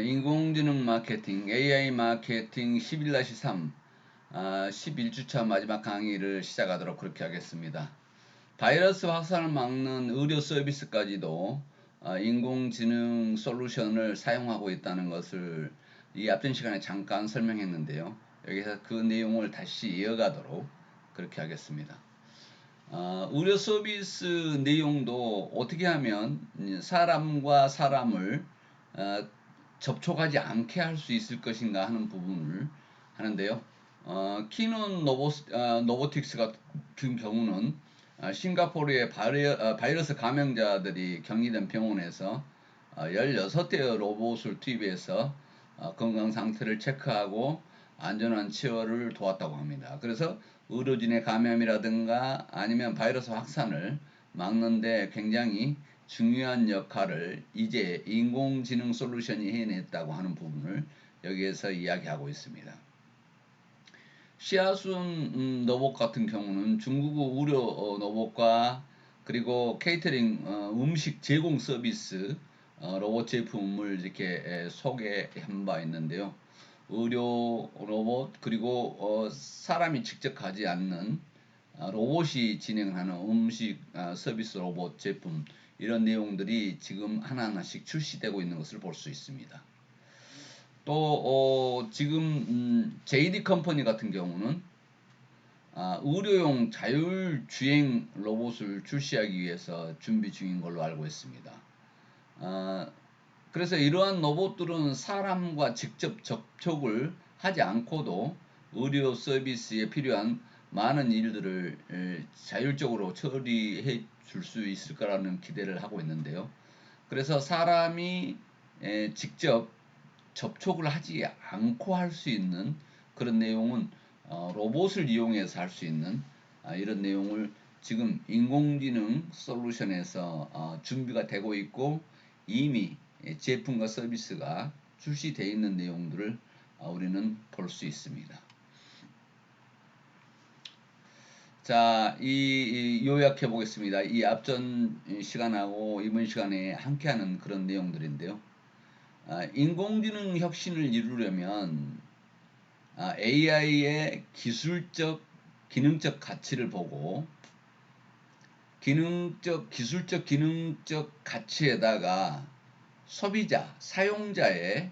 인공지능 마케팅, AI 마케팅 11-3 11주차 마지막 강의를 시작하도록 그렇게 하겠습니다. 바이러스 확산을 막는 의료 서비스까지도 인공지능 솔루션을 사용하고 있다는 것을 이 앞전 시간에 잠깐 설명했는데요. 여기서 그 내용을 다시 이어가도록 그렇게 하겠습니다. 의료 서비스 내용도 어떻게 하면 사람과 사람을 접촉하지 않게 할 수 있을 것인가 하는 부분을 하는데요. 키눈 노보틱스 같은 경우는 싱가포르의 바이러스 감염자들이 격리된 병원에서 16대의 로봇을 투입해서 건강 상태를 체크하고 안전한 치료를 도왔다고 합니다. 그래서 의료진의 감염이라든가 아니면 바이러스 확산을 막는데 굉장히 중요한 역할을 이제 인공지능 솔루션이 해냈다고 하는 부분을 여기에서 이야기하고 있습니다. 시아순 로봇 같은 경우는 중국 의료 로봇과 그리고 케이터링 음식 제공 서비스 로봇 제품을 이렇게 소개한 바 있는데요. 의료 로봇 그리고 사람이 직접 가지 않는 로봇이 진행하는 음식 서비스 로봇 제품 이런 내용들이 지금 하나하나씩 출시되고 있는 것을 볼 수 있습니다. 또 지금 JD 컴퍼니 같은 경우는 의료용 자율주행 로봇을 출시하기 위해서 준비 중인 걸로 알고 있습니다. 그래서 이러한 로봇들은 사람과 직접 접촉을 하지 않고도 의료 서비스에 필요한 많은 일들을 자율적으로 처리해 줄 수 있을 거라는 기대를 하고 있는데요. 그래서 사람이 직접 접촉을 하지 않고 할 수 있는 그런 내용은 로봇을 이용해서 할 수 있는 이런 내용을 지금 인공지능 솔루션에서 준비가 되고 있고 이미 제품과 서비스가 출시되어 있는 내용들을 우리는 볼 수 있습니다. 자, 요약해 보겠습니다. 이 앞전 시간하고 이번 시간에 함께하는 그런 내용들인데요. 인공지능 혁신을 이루려면 AI의 기술적, 기능적 가치를 보고 기술적, 기능적 가치에다가 소비자, 사용자의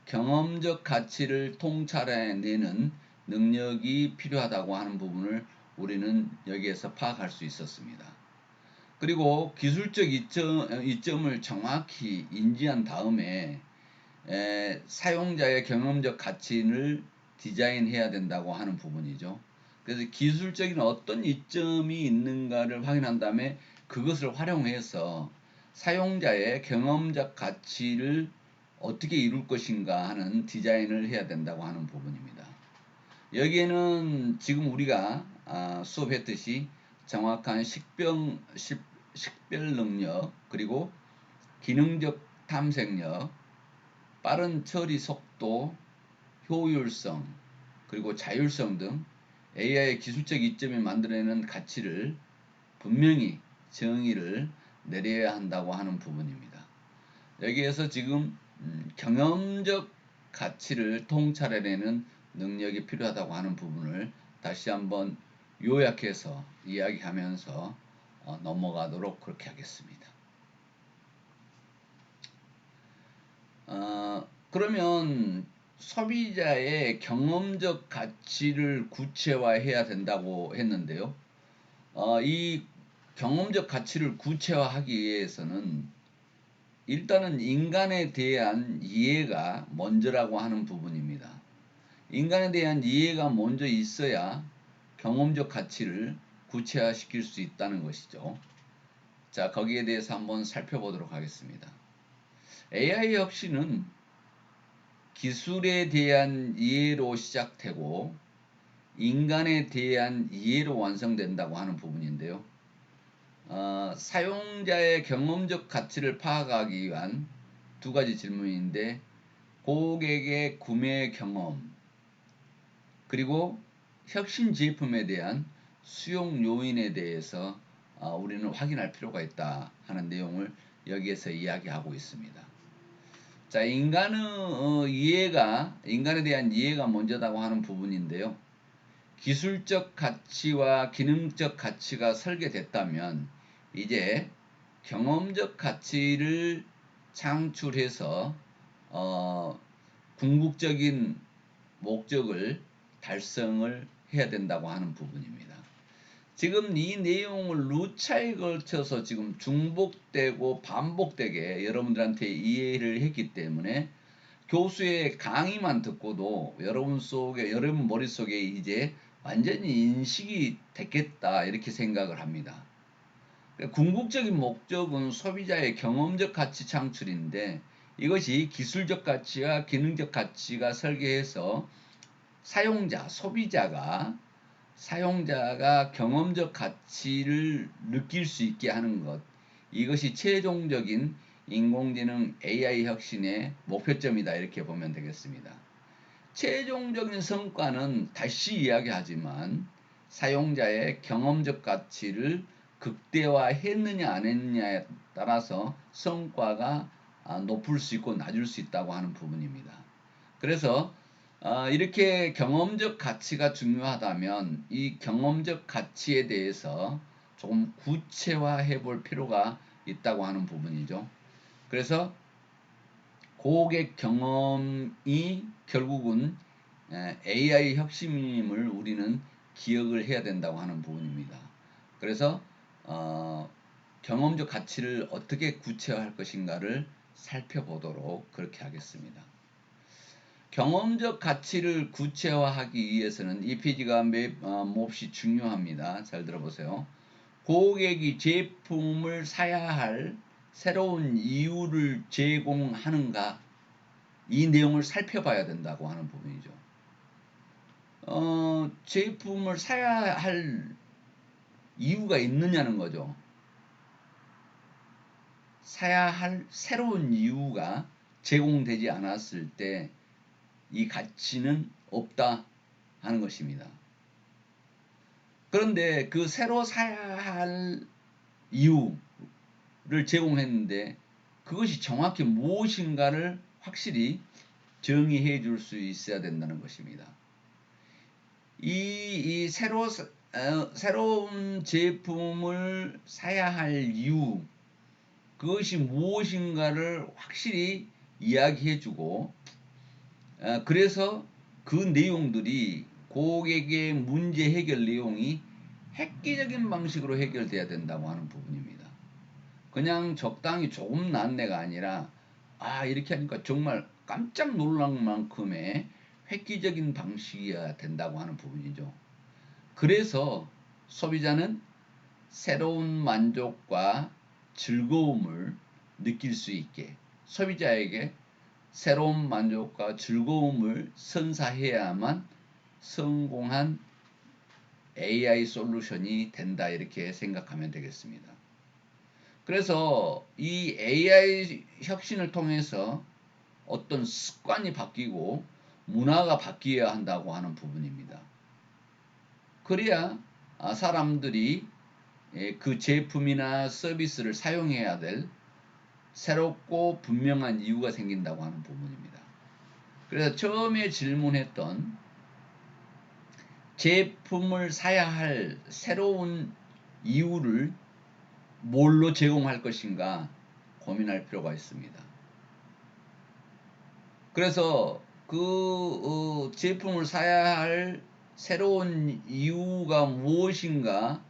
경험적 가치를 통찰해내는 능력이 필요하다고 하는 부분을 우리는 여기에서 파악할 수 있었습니다. 그리고 기술적 이점을 정확히 인지한 다음에 사용자의 경험적 가치를 디자인해야 된다고 하는 부분이죠. 그래서 기술적인 어떤 이점이 있는가를 확인한 다음에 그것을 활용해서 사용자의 경험적 가치를 어떻게 이룰 것인가 하는 디자인을 해야 된다고 하는 부분입니다. 여기에는 지금 우리가 수업했듯이 정확한 식별 능력 그리고 기능적 탐색력 빠른 처리 속도, 효율성, 그리고 자율성 등 AI의 기술적 이점이 만들어내는 가치를 분명히 정의를 내려야 한다고 하는 부분입니다. 여기에서 지금 경험적 가치를 통찰해내는 능력이 필요하다고 하는 부분을 다시 한번 요약해서 이야기하면서 넘어가도록 그렇게 하겠습니다. 그러면 소비자의 경험적 가치를 구체화해야 된다고 했는데요. 이 경험적 가치를 구체화하기 위해서는 일단은 인간에 대한 이해가 먼저라고 하는 부분입니다. 인간에 대한 이해가 먼저 있어야 경험적 가치를 구체화시킬 수 있다는 것이죠. 자, 거기에 대해서 한번 살펴보도록 하겠습니다. AI 혁신은 기술에 대한 이해로 시작되고 인간에 대한 이해로 완성된다고 하는 부분인데요. 사용자의 경험적 가치를 파악하기 위한 두 가지 질문인데 고객의 구매 경험 그리고 혁신 제품에 대한 수용 요인에 대해서 우리는 확인할 필요가 있다 하는 내용을 여기에서 이야기하고 있습니다. 자, 인간에 대한 이해가 먼저다고 하는 부분인데요. 기술적 가치와 기능적 가치가 설계됐다면 이제 경험적 가치를 창출해서 궁극적인 목적을 달성을 해야 된다고 하는 부분입니다. 지금 이 내용을 루차에 걸쳐서 지금 중복되고 반복되게 여러분들한테 이해를 했기 때문에 교수의 강의만 듣고도 여러분 머릿속에 이제 완전히 인식이 됐겠다 이렇게 생각을 합니다. 궁극적인 목적은 소비자의 경험적 가치 창출인데 이것이 기술적 가치와 기능적 가치가 설계해서 사용자가 경험적 가치를 느낄 수 있게 하는 것, 이것이 최종적인 인공지능 AI 혁신의 목표점이다 이렇게 보면 되겠습니다. 최종적인 성과는 다시 이야기하지만 사용자의 경험적 가치를 극대화했느냐 안 했느냐에 따라서 성과가 높을 수 있고 낮을 수 있다고 하는 부분입니다. 그래서 이렇게 경험적 가치가 중요하다면 이 경험적 가치에 대해서 조금 구체화해 볼 필요가 있다고 하는 부분이죠. 그래서 고객 경험이 결국은 AI 혁신임을 우리는 기억을 해야 된다고 하는 부분입니다. 그래서 경험적 가치를 어떻게 구체화할 것인가를 살펴보도록 그렇게 하겠습니다. 경험적 가치를 구체화하기 위해서는 이 페이지가 몹시 중요합니다. 잘 들어보세요. 고객이 제품을 사야 할 새로운 이유를 제공하는가, 이 내용을 살펴봐야 된다고 하는 부분이죠. 제품을 사야 할 이유가 있느냐는 거죠. 사야 할 새로운 이유가 제공되지 않았을 때 이 가치는 없다 하는 것입니다. 그런데 그 새로 사야 할 이유를 제공했는데 그것이 정확히 무엇인가를 확실히 정의해 줄 수 있어야 된다는 것입니다. 새로운 제품을 사야 할 이유, 그것이 무엇인가를 확실히 이야기해 주고, 그래서 그 내용들이 고객의 문제 해결 내용이 획기적인 방식으로 해결돼야 된다고 하는 부분입니다. 그냥 적당히 조금 낫네가 아니라 이렇게 하니까 정말 깜짝 놀랄 만큼의 획기적인 방식이어야 된다고 하는 부분이죠. 그래서 소비자는 새로운 만족과 즐거움을 느낄 수 있게 소비자에게 새로운 만족과 즐거움을 선사해야만 성공한 AI 솔루션이 된다 이렇게 생각하면 되겠습니다. 그래서 이 AI 혁신을 통해서 어떤 습관이 바뀌고 문화가 바뀌어야 한다고 하는 부분입니다. 그래야 사람들이 그 제품이나 서비스를 사용해야 될 새롭고 분명한 이유가 생긴다고 하는 부분입니다. 그래서 처음에 질문했던 제품을 사야 할 새로운 이유를 뭘로 제공할 것인가 고민할 필요가 있습니다. 그래서 그 제품을 사야 할 새로운 이유가 무엇인가,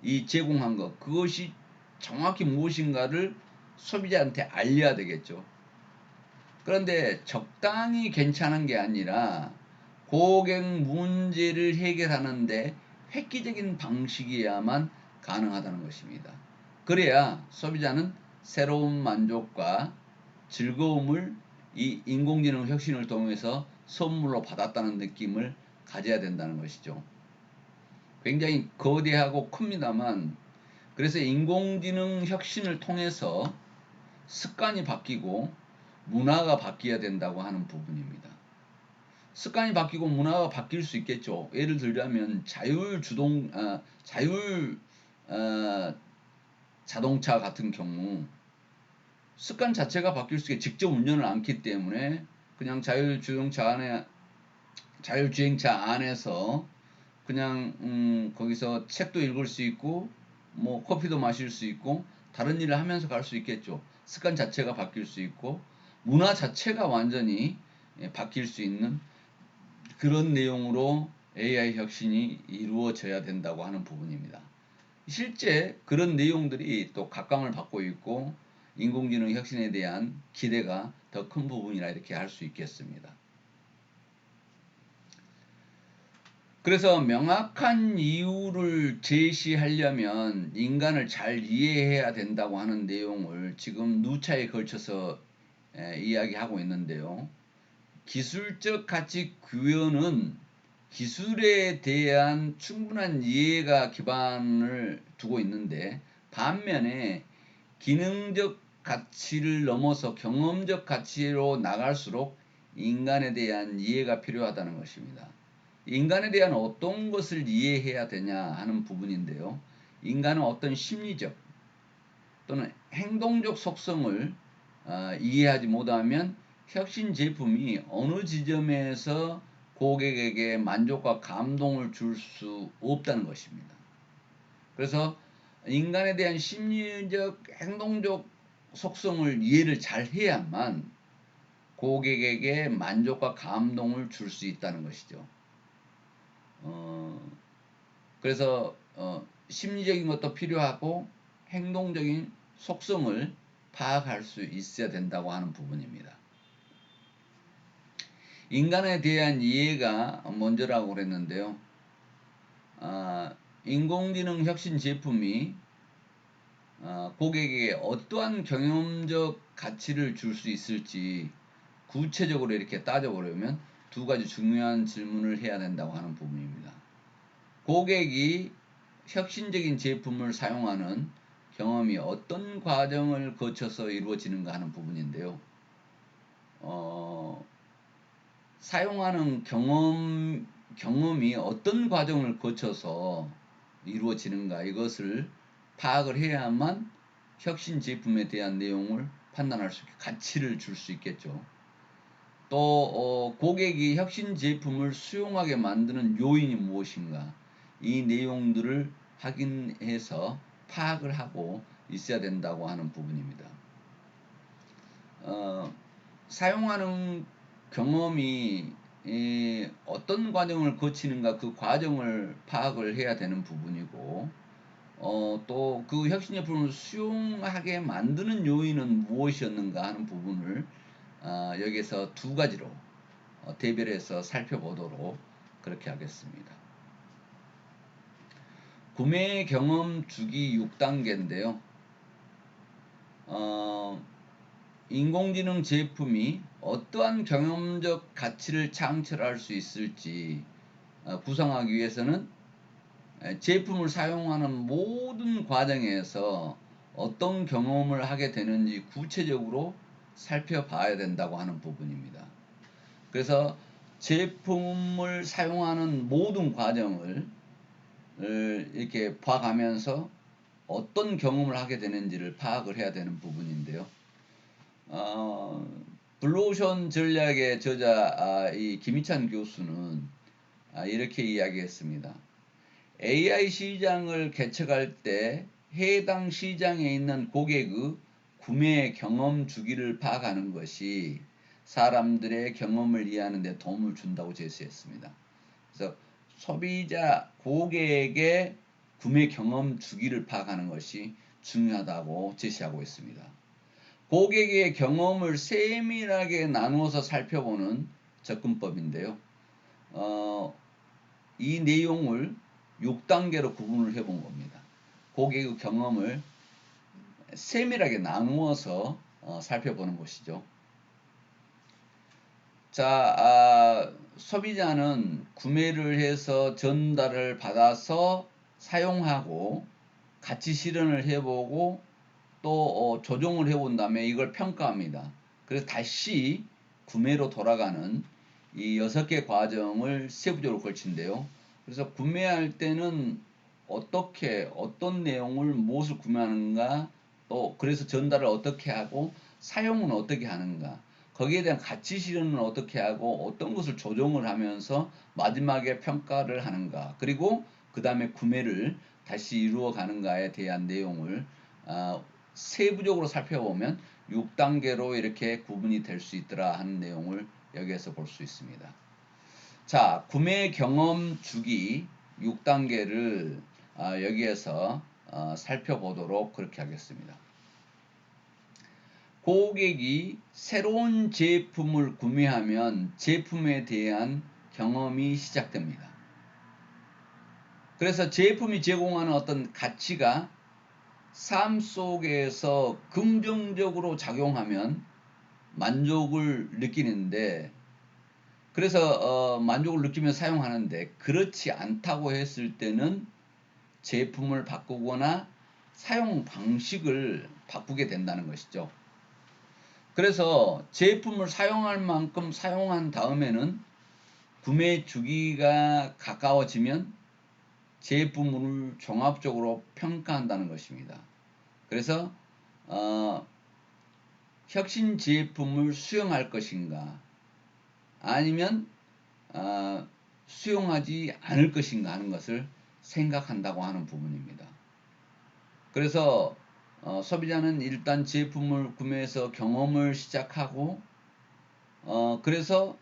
이 제공한 것, 그것이 정확히 무엇인가를 소비자한테 알려야 되겠죠. 그런데 적당히 괜찮은 게 아니라 고객 문제를 해결하는데 획기적인 방식이야만 가능하다는 것입니다. 그래야 소비자는 새로운 만족과 즐거움을 이 인공지능 혁신을 통해서 선물로 받았다는 느낌을 가져야 된다는 것이죠. 굉장히 거대하고 큽니다만, 그래서 인공지능 혁신을 통해서 습관이 바뀌고 문화가 바뀌어야 된다고 하는 부분입니다. 습관이 바뀌고 문화가 바뀔 수 있겠죠. 예를 들자면 자율 자동차 같은 경우 습관 자체가 바뀔 수 있게 직접 운전을 않기 때문에 그냥 자율주행차 안에서 그냥 거기서 책도 읽을 수 있고 뭐 커피도 마실 수 있고 다른 일을 하면서 갈 수 있겠죠. 습관 자체가 바뀔 수 있고 문화 자체가 완전히 바뀔 수 있는 그런 내용으로 AI 혁신이 이루어져야 된다고 하는 부분입니다. 실제 그런 내용들이 또 각광을 받고 있고 인공지능 혁신에 대한 기대가 더 큰 부분이라 이렇게 할 수 있겠습니다. 그래서 명확한 이유를 제시하려면 인간을 잘 이해해야 된다고 하는 내용을 지금 누차에 걸쳐서 이야기하고 있는데요. 기술적 가치 구현은 기술에 대한 충분한 이해가 기반을 두고 있는데 반면에 기능적 가치를 넘어서 경험적 가치로 나갈수록 인간에 대한 이해가 필요하다는 것입니다. 인간에 대한 어떤 것을 이해해야 되냐 하는 부분인데요. 인간은 어떤 심리적 또는 행동적 속성을 이해하지 못하면 혁신 제품이 어느 지점에서 고객에게 만족과 감동을 줄 수 없다는 것입니다. 그래서 인간에 대한 심리적, 행동적 속성을 이해를 잘 해야만 고객에게 만족과 감동을 줄 수 있다는 것이죠. 그래서 심리적인 것도 필요하고 행동적인 속성을 파악할 수 있어야 된다고 하는 부분입니다. 인간에 대한 이해가 먼저라고 그랬는데요. 인공지능 혁신 제품이 고객에게 어떠한 경험적 가치를 줄 수 있을지 구체적으로 이렇게 따져보려면 두 가지 중요한 질문을 해야 된다고 하는 부분입니다. 고객이 혁신적인 제품을 사용하는 경험이 어떤 과정을 거쳐서 이루어지는가 하는 부분인데요. 사용하는 경험이 어떤 과정을 거쳐서 이루어지는가 이것을 파악을 해야만 혁신 제품에 대한 내용을 판단할 수 있게 가치를 줄 수 있겠죠. 또 고객이 혁신 제품을 수용하게 만드는 요인이 무엇인가 이 내용들을 확인해서 파악을 하고 있어야 된다고 하는 부분입니다. 사용하는 경험이 어떤 과정을 거치는가 그 과정을 파악을 해야 되는 부분이고 또 그 혁신 제품을 수용하게 만드는 요인은 무엇이었는가 하는 부분을 여기서 두 가지로 대별해서 살펴보도록 그렇게 하겠습니다. 구매 경험 주기 6단계인데요. 인공지능 제품이 어떠한 경험적 가치를 창출할 수 있을지 구상하기 위해서는 제품을 사용하는 모든 과정에서 어떤 경험을 하게 되는지 구체적으로 살펴봐야 된다고 하는 부분입니다. 그래서 제품을 사용하는 모든 과정을 이렇게 봐가면서 어떤 경험을 하게 되는지를 파악을 해야 되는 부분인데요. 블루오션 전략의 저자 이 김희찬 교수는 이렇게 이야기했습니다. AI 시장을 개척할 때 해당 시장에 있는 고객의 구매 경험 주기를 파악하는 것이 사람들의 경험을 이해하는 데 도움을 준다고 제시했습니다. 그래서 소비자 고객의 구매 경험 주기를 파악하는 것이 중요하다고 제시하고 있습니다. 고객의 경험을 세밀하게 나누어서 살펴보는 접근법인데요. 이 내용을 6단계로 구분을 해본 겁니다. 고객의 경험을 세밀하게 나누어서 살펴보는 것이죠. 자, 소비자는 구매를 해서 전달을 받아서 사용하고 같이 실현을 해보고 또 조정을 해본 다음에 이걸 평가합니다. 그래서 다시 구매로 돌아가는 이 6개 과정을 세부적으로 걸친대요. 그래서 구매할 때는 어떤 내용을 무엇을 구매하는가 또 그래서 전달을 어떻게 하고 사용은 어떻게 하는가, 거기에 대한 가치 실현은 어떻게 하고 어떤 것을 조정을 하면서 마지막에 평가를 하는가, 그리고 그 다음에 구매를 다시 이루어 가는가에 대한 내용을 세부적으로 살펴보면 6단계로 이렇게 구분이 될 수 있더라 하는 내용을 여기에서 볼 수 있습니다. 자, 구매 경험 주기 6단계를 여기에서 살펴보도록 그렇게 하겠습니다. 고객이 새로운 제품을 구매하면 제품에 대한 경험이 시작됩니다. 그래서 제품이 제공하는 어떤 가치가 삶 속에서 긍정적으로 작용하면 만족을 느끼는데, 그래서 만족을 느끼며 사용하는데, 그렇지 않다고 했을 때는 제품을 바꾸거나 사용 방식을 바꾸게 된다는 것이죠. 그래서 제품을 사용할 만큼 사용한 다음에는 구매 주기가 가까워지면 제품을 종합적으로 평가한다는 것입니다. 그래서 혁신 제품을 수용할 것인가, 아니면 수용하지 않을 것인가 하는 것을 생각한다고 하는 부분입니다. 그래서 소비자는 일단 제품을 구매해서 경험을 시작하고, 그래서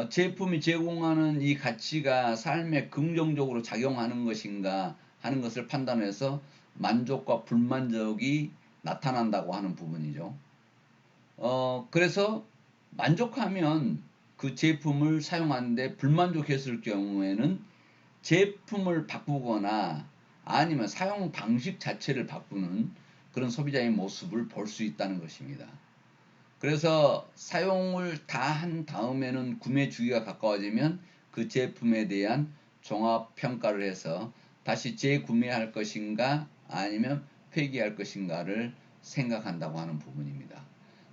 제품이 제공하는 이 가치가 삶에 긍정적으로 작용하는 것인가 하는 것을 판단해서 만족과 불만족이 나타난다고 하는 부분이죠. 그래서 만족하면 그 제품을 사용하는데, 불만족했을 경우에는 제품을 바꾸거나 아니면 사용 방식 자체를 바꾸는 그런 소비자의 모습을 볼 수 있다는 것입니다. 그래서 사용을 다 한 다음에는 구매 주기가 가까워지면 그 제품에 대한 종합 평가를 해서 다시 재구매할 것인가 아니면 폐기할 것인가를 생각한다고 하는 부분입니다.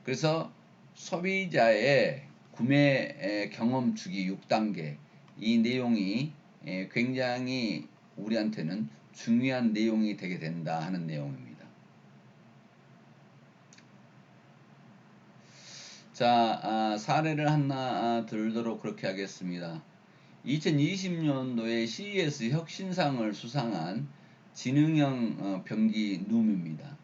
그래서 소비자의 구매 경험 주기 6단계, 이 내용이 굉장히 우리한테는 중요한 내용이 되게 된다 하는 내용입니다. 자, 사례를 하나 들도록 그렇게 하겠습니다. 2020년도에 CES 혁신상을 수상한 지능형 변기 룸입니다.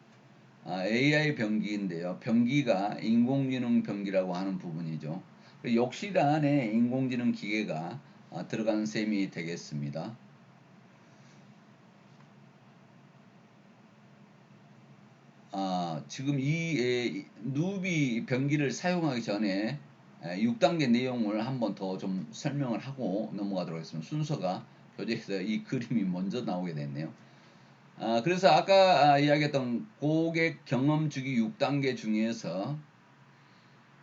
AI 변기인데요. 변기가 인공지능 변기라고 하는 부분이죠. 욕실 안에 인공지능 기계가 들어간 셈이 되겠습니다. 지금 이 누비 변기를 사용하기 전에 6단계 내용을 한번 더 좀 설명을 하고 넘어가도록 하겠습니다. 순서가 교재에서 이 그림이 먼저 나오게 됐네요. 그래서 아까 이야기했던 고객 경험 주기 6단계 중에서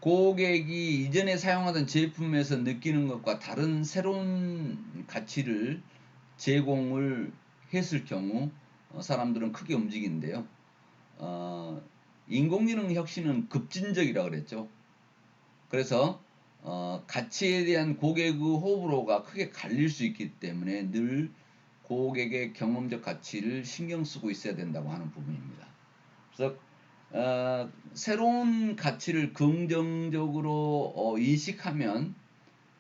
고객이 이전에 사용하던 제품에서 느끼는 것과 다른 새로운 가치를 제공을 했을 경우 사람들은 크게 움직이는데요. 인공지능 혁신은 급진적이라고 그랬죠. 그래서 가치에 대한 고객의 호불호가 크게 갈릴 수 있기 때문에 늘 고객의 경험적 가치를 신경 쓰고 있어야 된다고 하는 부분입니다. 그래서 새로운 가치를 긍정적으로 인식하면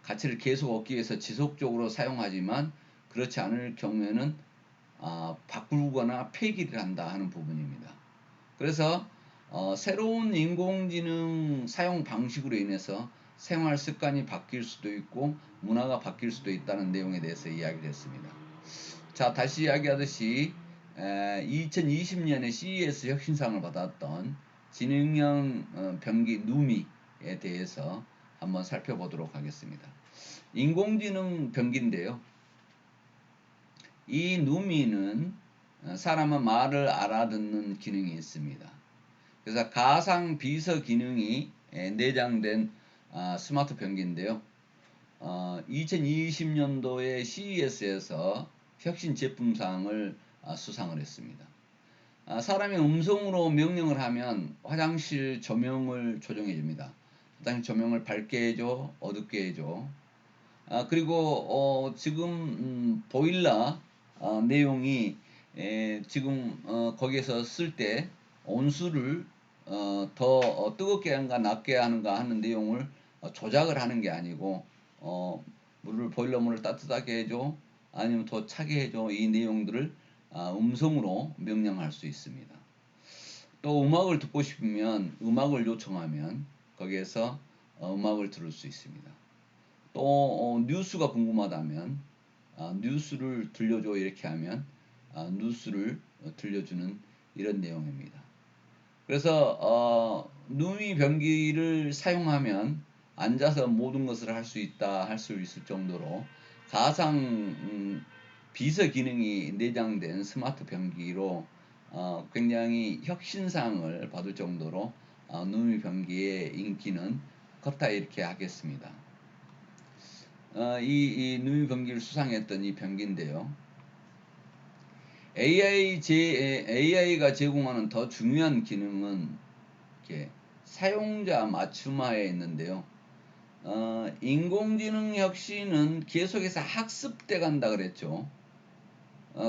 가치를 계속 얻기 위해서 지속적으로 사용하지만, 그렇지 않을 경우에는 바꾸거나 폐기를 한다 하는 부분입니다. 그래서 새로운 인공지능 사용 방식으로 인해서 생활 습관이 바뀔 수도 있고 문화가 바뀔 수도 있다는 내용에 대해서 이야기를 했습니다. 자, 다시 이야기하듯이 2020년에 CES 혁신상을 받았던 지능형 변기 누미에 대해서 한번 살펴보도록 하겠습니다. 인공지능 변기인데요. 이 누미는 사람의 말을 알아듣는 기능이 있습니다. 그래서 가상 비서 기능이 내장된 스마트 변기인데요. 2020년도에 CES에서 혁신 제품상을 수상을 했습니다. 사람이 음성으로 명령을 하면 화장실 조명을 조정해 줍니다. 화장실 조명을 밝게 해줘, 어둡게 해줘. 그리고 지금 보일러 내용이 지금 거기에서 쓸 때 온수를 더 뜨겁게 하는가 낮게 하는가 하는 내용을 조작을 하는 게 아니고 물을 보일러물을 따뜻하게 해줘 아니면 더 차게 해줘 이 내용들을 음성으로 명령할 수 있습니다. 또 음악을 듣고 싶으면 음악을 요청하면 거기에서 음악을 들을 수 있습니다. 또 뉴스가 궁금하다면 뉴스를 들려줘 이렇게 하면 뉴스를 들려주는 이런 내용입니다. 그래서 누이 변기를 사용하면 앉아서 모든 것을 할 수 있다 할 수 있을 정도로 가상 비서 기능이 내장된 스마트 변기로 굉장히 혁신상을 받을 정도로 누이 변기의 인기는 컸다 이렇게 하겠습니다. 이 누이 변기를 수상했던 이 변기인데요. AI가 제공하는 더 중요한 기능은 이렇게 사용자 맞춤화에 있는데요. 인공지능 혁신은 계속해서 학습돼 간다 그랬죠.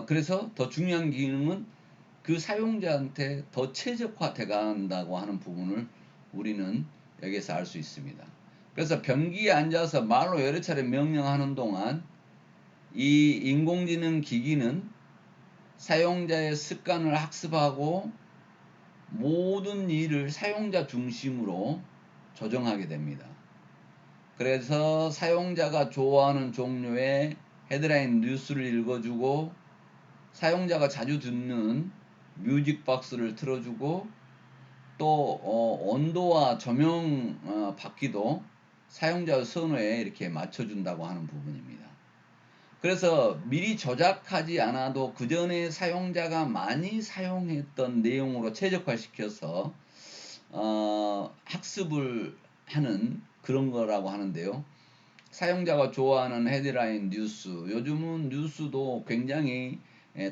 그래서 더 중요한 기능은 그 사용자한테 더 최적화돼 간다고 하는 부분을 우리는 여기서 알 수 있습니다. 그래서 변기에 앉아서 말로 여러 차례 명령하는 동안 이 인공지능 기기는 사용자의 습관을 학습하고 모든 일을 사용자 중심으로 조정하게 됩니다. 그래서 사용자가 좋아하는 종류의 헤드라인 뉴스를 읽어주고 사용자가 자주 듣는 뮤직박스를 틀어주고 또 온도와 조명 바퀴도 사용자 선호에 이렇게 맞춰준다고 하는 부분입니다. 그래서 미리 조작하지 않아도 그 전에 사용자가 많이 사용했던 내용으로 최적화시켜서 학습을 하는 그런 거라고 하는데요. 사용자가 좋아하는 헤드라인 뉴스, 요즘은 뉴스도 굉장히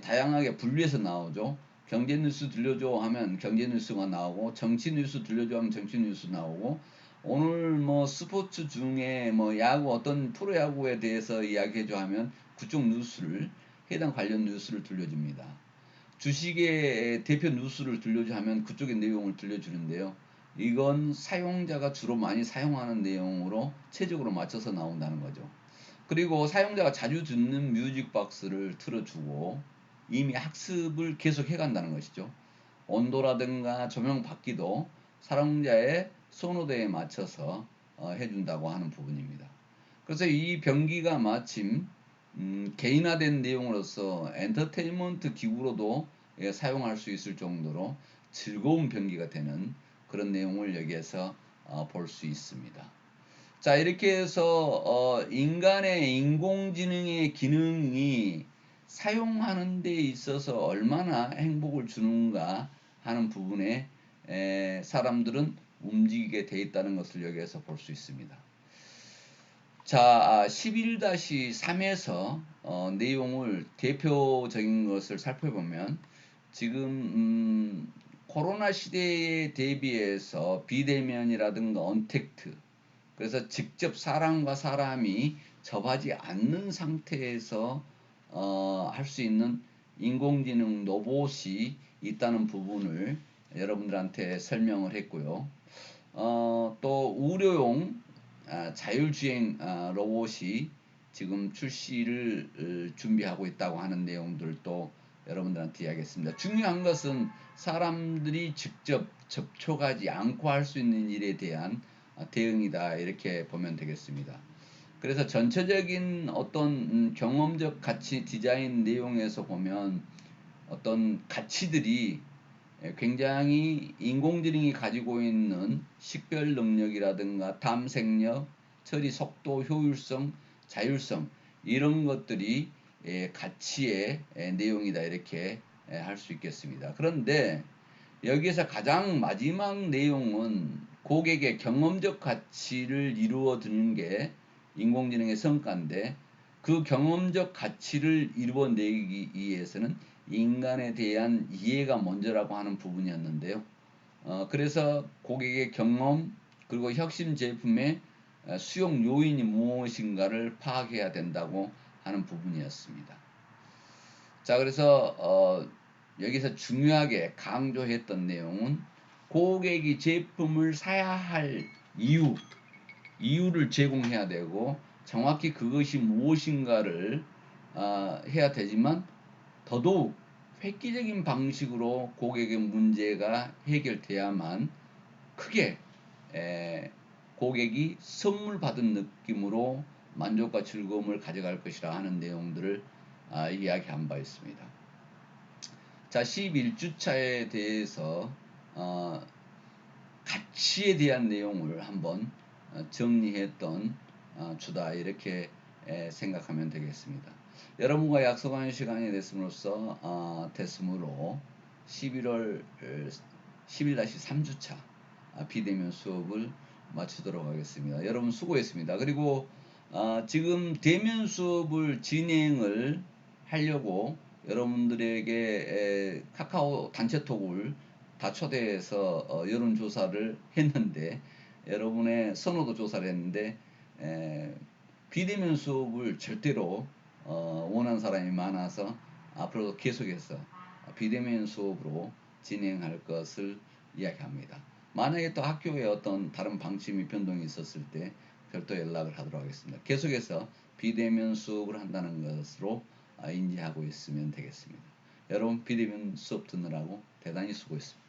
다양하게 분류해서 나오죠. 경제 뉴스 들려줘 하면 경제 뉴스가 나오고, 정치 뉴스 들려줘 하면 정치 뉴스 나오고, 오늘 뭐 스포츠 중에 뭐 야구 어떤 프로야구에 대해서 이야기해줘 하면 그쪽 뉴스를 해당 관련 뉴스를 들려줍니다. 주식의 대표 뉴스를 들려줘 하면 그쪽의 내용을 들려주는데요. 이건 사용자가 주로 많이 사용하는 내용으로 최적으로 맞춰서 나온다는 거죠. 그리고 사용자가 자주 듣는 뮤직박스를 틀어주고 이미 학습을 계속 해간다는 것이죠. 온도라든가 조명 바퀴도 사용자의 선호도에 맞춰서 해준다고 하는 부분입니다. 그래서 이 변기가 마침 개인화된 내용으로서 엔터테인먼트 기구로도 사용할 수 있을 정도로 즐거운 변기가 되는 그런 내용을 여기에서 볼 수 있습니다. 자, 이렇게 해서 인간의 인공지능의 기능이 사용하는 데 있어서 얼마나 행복을 주는가 하는 부분에 사람들은 움직이게 돼 있다는 것을 여기에서 볼 수 있습니다. 자, 11-3에서 내용을 대표적인 것을 살펴보면 지금 코로나 시대에 대비해서 비대면이라든가 언택트, 그래서 직접 사람과 사람이 접하지 않는 상태에서 할 수 있는 인공지능 로봇이 있다는 부분을 여러분들한테 설명을 했고요. 또 우려용 자율주행 로봇이 지금 출시를 준비하고 있다고 하는 내용들도 여러분들한테 이야기했습니다. 중요한 것은 사람들이 직접 접촉하지 않고 할 수 있는 일에 대한 대응이다 이렇게 보면 되겠습니다. 그래서 전체적인 어떤 경험적 가치 디자인 내용에서 보면 어떤 가치들이 굉장히 인공지능이 가지고 있는 식별 능력이라든가 탐색력, 처리 속도, 효율성, 자율성 이런 것들이 가치의 내용이다 이렇게 할 수 있겠습니다. 그런데 여기에서 가장 마지막 내용은 고객의 경험적 가치를 이루어 드는 게 인공지능의 성과인데 그 경험적 가치를 이루어내기 위해서는 인간에 대한 이해가 먼저라고 하는 부분이었는데요. 그래서 고객의 경험 그리고 혁신 제품의 수용 요인이 무엇인가를 파악해야 된다고 하는 부분이었습니다. 자, 그래서 여기서 중요하게 강조했던 내용은 고객이 제품을 사야 할 이유를 제공해야 되고 정확히 그것이 무엇인가를 해야 되지만 더더욱 획기적인 방식으로 고객의 문제가 해결돼야만 크게 고객이 선물 받은 느낌으로 만족과 즐거움을 가져갈 것이라 하는 내용들을 이야기한 바 있습니다. 자, 11주차에 대해서 가치에 대한 내용을 한번 정리했던 주다 이렇게 생각하면 되겠습니다. 여러분과 약속하는 시간이 됐으므로 11월 11-3주차 비대면 수업을 마치도록 하겠습니다. 여러분 수고했습니다. 그리고 지금 대면 수업을 진행을 하려고 여러분들에게 카카오 단체톡을 다 초대해서 여론조사를 했는데 여러분의 선호도 조사를 했는데 비대면 수업을 절대로 원하는 사람이 많아서 앞으로도 계속해서 비대면 수업으로 진행할 것을 이야기합니다. 만약에 또 학교에 어떤 다른 방침이 변동이 있었을 때 별도 연락을 하도록 하겠습니다. 계속해서 비대면 수업을 한다는 것으로 인지하고 있으면 되겠습니다. 여러분 비대면 수업 듣느라고 대단히 수고했습니다.